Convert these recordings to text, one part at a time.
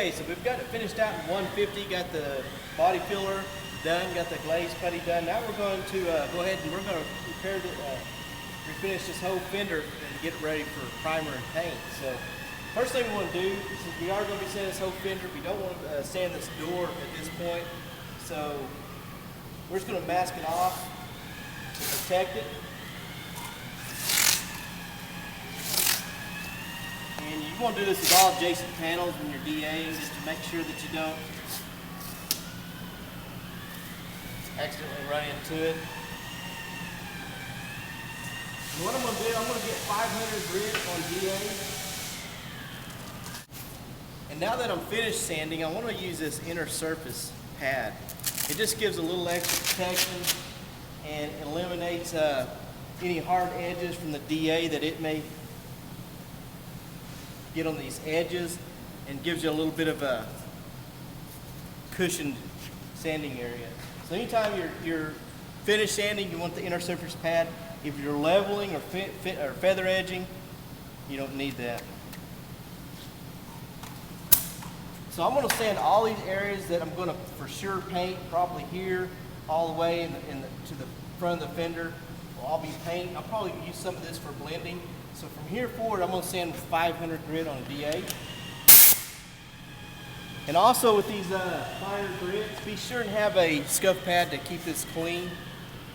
Okay, so we've got it finished out in 150, got the body filler done, got the glaze putty done. Now we're going to go ahead and we're going to refinish this whole fender and get it ready for primer and paint. So first thing we want to do is we are going to be sanding this whole fender. We don't want to sand this door at this point. So we're just going to mask it off to protect it. And you want to do this with all adjacent panels when you're DAing, just to make sure that you don't accidentally run into it. And what I'm going to do, I'm going to get 500 grit on DA. And now that I'm finished sanding, I want to use this inner surface pad. It just gives a little extra protection and eliminates any hard edges from the DA that it may get on these edges, and gives you a little bit of a cushioned sanding area. So anytime you're finished sanding, you want the inner surface pad. If you're leveling or feather edging, you don't need that. So I'm going to sand all these areas that I'm going to for sure paint, probably here all the way to the front of the fender. Will all be paint. I'll probably use some of this for blending. So from here forward, I'm going to sand with 500 grit on a DA. And also with these finer grits, be sure and have a scuff pad to keep this clean.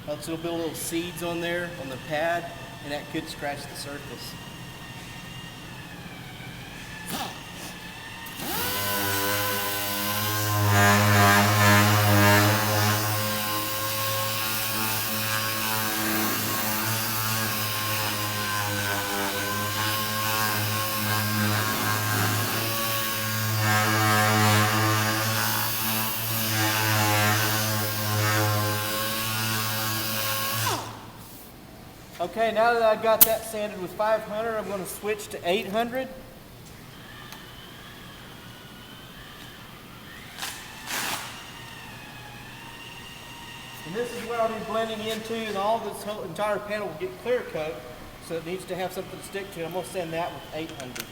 Else there'll be little seeds on there on the pad, and that could scratch the surface. Okay, now that I've got that sanded with 500, I'm going to switch to 800. And this is where I'll be blending into, and all this whole entire panel will get clear coat, so it needs to have something to stick to. I'm going to sand that with 800.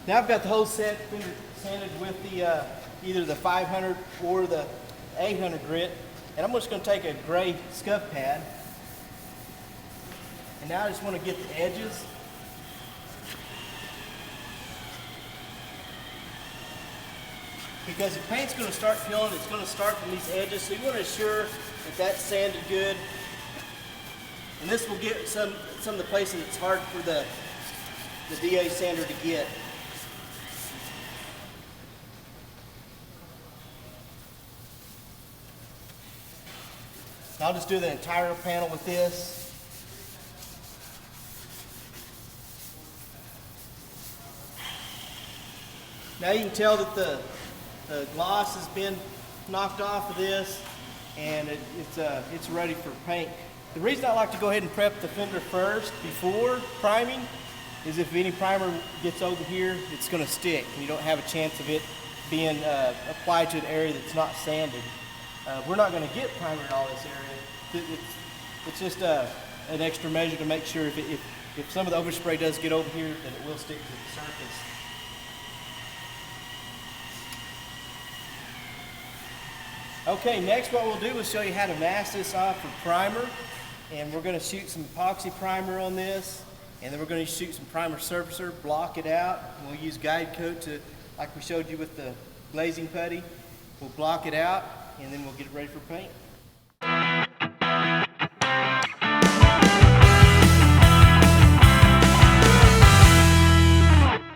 Now I've got the whole set sanded with the either the 500 or the 800 grit, and I'm just going to take a gray scuff pad, and now I just want to get the edges. Because the paint's going to start peeling, it's going to start from these edges, so you want to ensure that that's sanded good. And this will get some of the places it's hard for the DA sander to get. I'll just do the entire panel with this. Now you can tell that the gloss has been knocked off of this, and it's ready for paint. The reason I like to go ahead and prep the fender first before priming is if any primer gets over here, it's going to stick, and you don't have a chance of it being applied to an area that's not sanded. We're not going to get primer in all this area. It's just an extra measure to make sure if some of the overspray does get over here, that it will stick to the surface. Okay, next what we'll do is show you how to mask this off for primer. And we're going to shoot some epoxy primer on this. And then we're going to shoot some primer surfacer, block it out. And we'll use guide coat to, like we showed you with the glazing putty. We'll block it out, and then we'll get it ready for paint.